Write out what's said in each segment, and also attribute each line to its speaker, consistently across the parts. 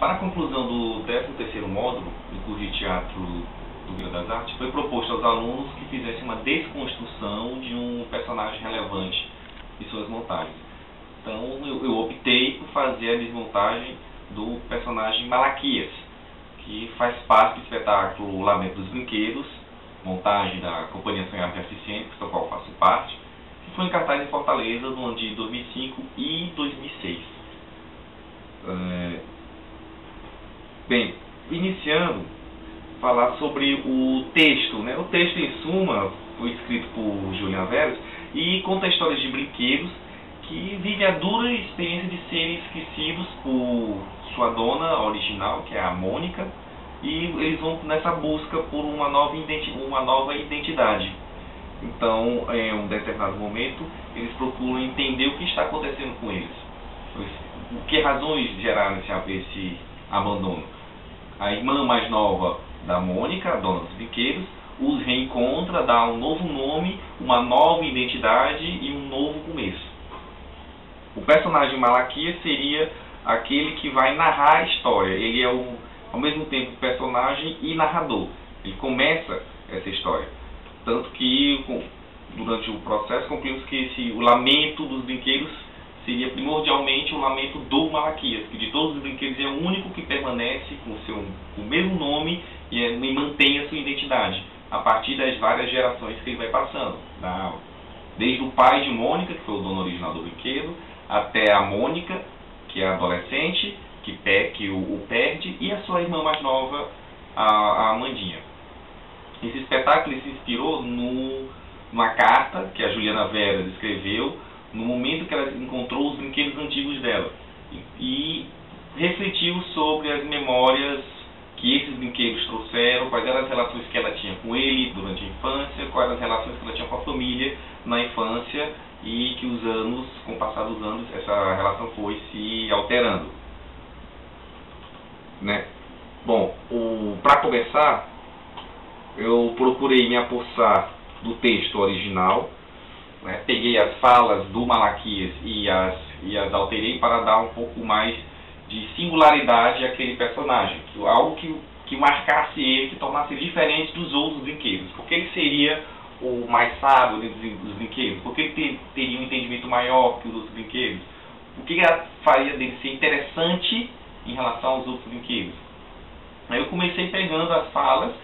Speaker 1: Para a conclusão do 13º módulo do curso de Teatro do Rio das Artes, foi proposto aos alunos que fizessem uma desconstrução de um personagem relevante de suas montagens. Então, eu optei por fazer a desmontagem do personagem Malaquias, que faz parte do espetáculo Lamento dos Brinquedos, montagem da Companhia Sonhar de Eficiente, da qual faço parte, que foi em cartaz em Fortaleza no ano de 2005 e 2006. Bem, iniciando, falar sobre o texto. O texto, em suma, foi escrito por Juliana Veras e conta histórias de brinquedos que vivem a dura experiência de serem esquecidos por sua dona original, que é a Mônica, e eles vão nessa busca por uma nova identidade. Então, em um determinado momento, eles procuram entender o que está acontecendo com eles. Que razões geraram esse abandono? A irmã mais nova da Mônica, a dona dos brinquedos, os reencontra, dá um novo nome, uma nova identidade e um novo começo. O personagem Malaquias seria aquele que vai narrar a história. Ele é, ao mesmo tempo, personagem e narrador. Ele começa essa história. Tanto que, durante o processo, concluímos que o lamento dos brinquedos seria primordialmente o lamento do Malaquias, que de todos os brinquedos é o único que permanece com o mesmo nome e mantém a sua identidade, a partir das várias gerações que ele vai passando. Desde o pai de Mônica, que foi o dono original do brinquedo, até a Mônica, que é a adolescente, que o perde, e a sua irmã mais nova, a Amandinha. Esse espetáculo se inspirou numa carta que a Juliana Veras escreveu no momento que ela encontrou os brinquedos antigos dela e refletiu sobre as memórias que esses brinquedos trouxeram, quais eram as relações que ela tinha com ele durante a infância, quais as relações que ela tinha com a família na infância, e que com o passar dos anos, essa relação foi se alterando. Bom, para começar, eu procurei me apossar do texto original, peguei as falas do Malaquias e as alterei para dar um pouco mais de singularidade àquele personagem, algo que marcasse ele, que tornasse ele diferente dos outros brinquedos, porque ele seria o mais sábio dos brinquedos, porque ele teria um entendimento maior que os outros brinquedos, o que faria dele ser interessante em relação aos outros brinquedos. Aí eu comecei pegando as falas,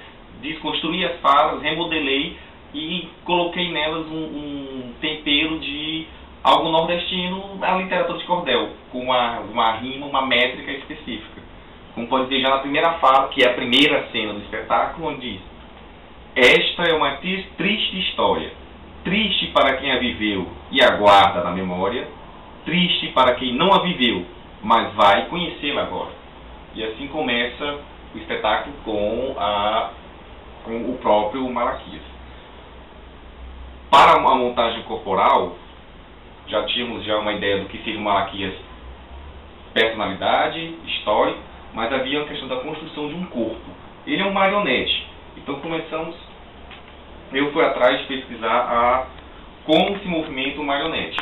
Speaker 1: desconstruí as falas, remodelei e coloquei nelas um tempero de algo nordestino, a literatura de cordel, com uma rima, uma métrica específica. Como pode ver já na primeira fala, que é a primeira cena do espetáculo, onde diz: esta é uma triste história, triste para quem a viveu e a guarda na memória, triste para quem não a viveu, mas vai conhecê-la agora. E assim começa o espetáculo com o próprio Malaquias. Para a montagem corporal, já tínhamos uma ideia do que seria o Malaquias, personalidade, história, mas havia a questão da construção de um corpo. Ele é um marionete. Então eu fui atrás de pesquisar como se movimenta um marionete.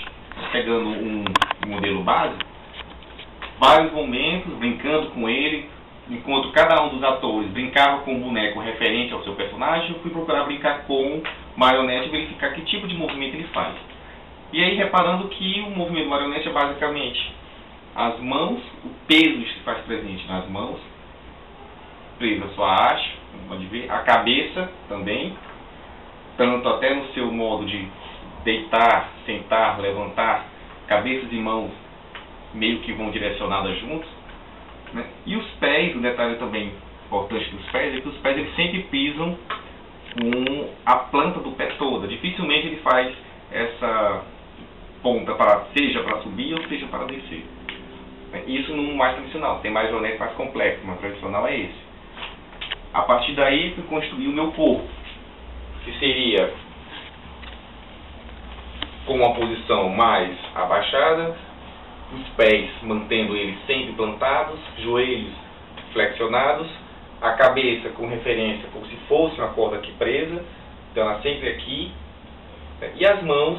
Speaker 1: Pegando um modelo básico, vários momentos, brincando com ele, enquanto cada um dos atores brincava com o boneco referente ao seu personagem, eu fui procurar brincar com o marionete e verificar que tipo de movimento ele faz. E aí reparando que o movimento do marionete é basicamente as mãos, o peso que se faz presente nas mãos, preso à sua haste, pode ver, a cabeça também, tanto até no seu modo de deitar, sentar, levantar, cabeças e mãos meio que vão direcionadas juntos. E os pés, um detalhe também importante dos pés é que os pés eles sempre pisam com a planta do pé toda. Dificilmente ele faz essa ponta seja para subir ou seja para descer. Isso no mais tradicional. Tem mais marionete mais complexo, mas tradicional é esse. A partir daí fui construir o meu corpo, que seria com uma posição mais abaixada, os pés mantendo eles sempre plantados, joelhos flexionados, a cabeça com referência como se fosse uma corda aqui presa, então ela sempre aqui, e as mãos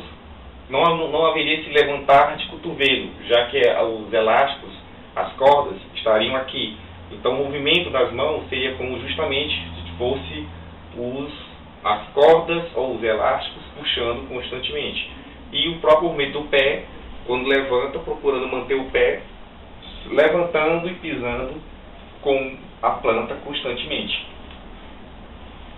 Speaker 1: não haveria esse levantar de cotovelo, já que os elásticos, as cordas, estariam aqui, Então o movimento das mãos seria como justamente se fosse as cordas ou os elásticos puxando constantemente. E o próprio movimento do pé, quando levanta, procurando manter o pé levantando e pisando com a planta constantemente,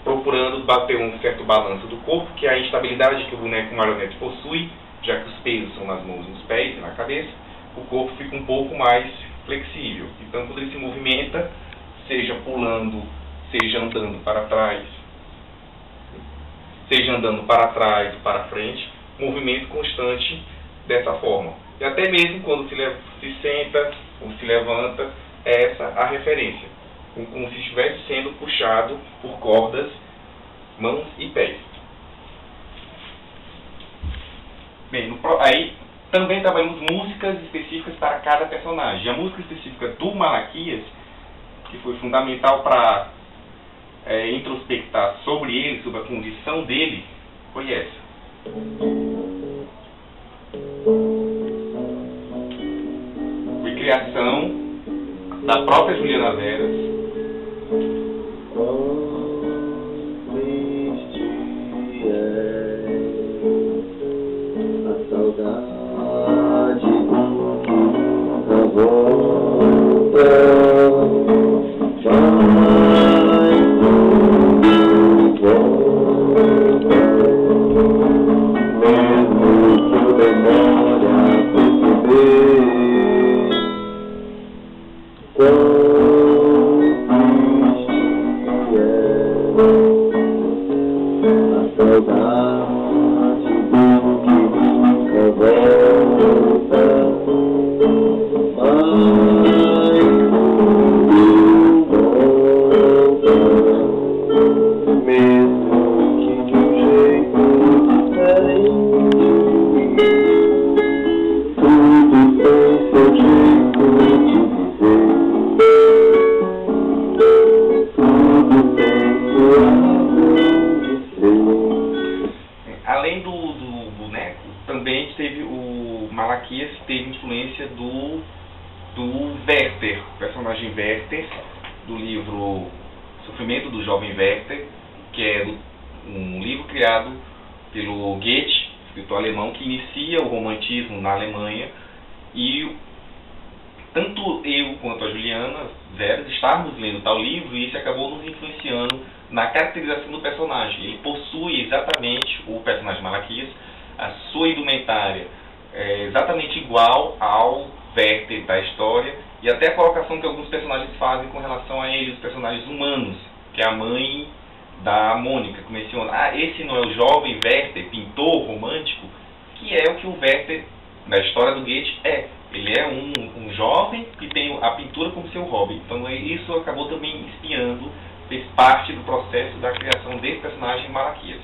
Speaker 1: procurando bater um certo balanço do corpo, que é a instabilidade que o boneco marionete possui, já que os pesos são nas mãos, nos pés e na cabeça, o corpo fica um pouco mais flexível. Então, quando ele se movimenta, seja pulando, seja andando para trás, para frente, movimento constante dessa forma. E até mesmo quando se senta ou se levanta, é essa a referência, como se estivesse sendo puxado por cordas, mãos e pés. Bem, aí também trabalhamos músicas específicas para cada personagem. A música específica do Malaquias, que foi fundamental para introspectar sobre ele, sobre a condição dele, foi essa. Foi criação da própria Juliana Veras.
Speaker 2: A saudade nunca volta, vai volta, mesmo que eu demore a perceber. Quão triste é a saudade do que nunca volta, mas quando volta, mesmo que de um jeito diferente, tudo tem seu jeito de viver.
Speaker 1: Além do boneco, também teve o Malaquias, teve influência do Werther, o personagem Werther, do livro Sofrimento do Jovem Werther, que é um livro criado pelo Goethe, escritor alemão, que inicia o romantismo na Alemanha, e tanto eu quanto a Juliana Veras estávamos lendo tal livro, e isso acabou nos influenciando na caracterização do personagem. Ele possui exatamente, o personagem Malaquias, a sua indumentária exatamente igual ao Werther da história, e até a colocação que alguns personagens fazem com relação a eles, os personagens humanos, que é a mãe da Mônica, que menciona, esse não é o jovem Werther, pintor romântico, que é o que o Werther, na história do Goethe, é. Ele é um jovem que tem a pintura como seu hobby. Então isso acabou também inspirando, fez parte do processo da criação desse personagem Malaquias.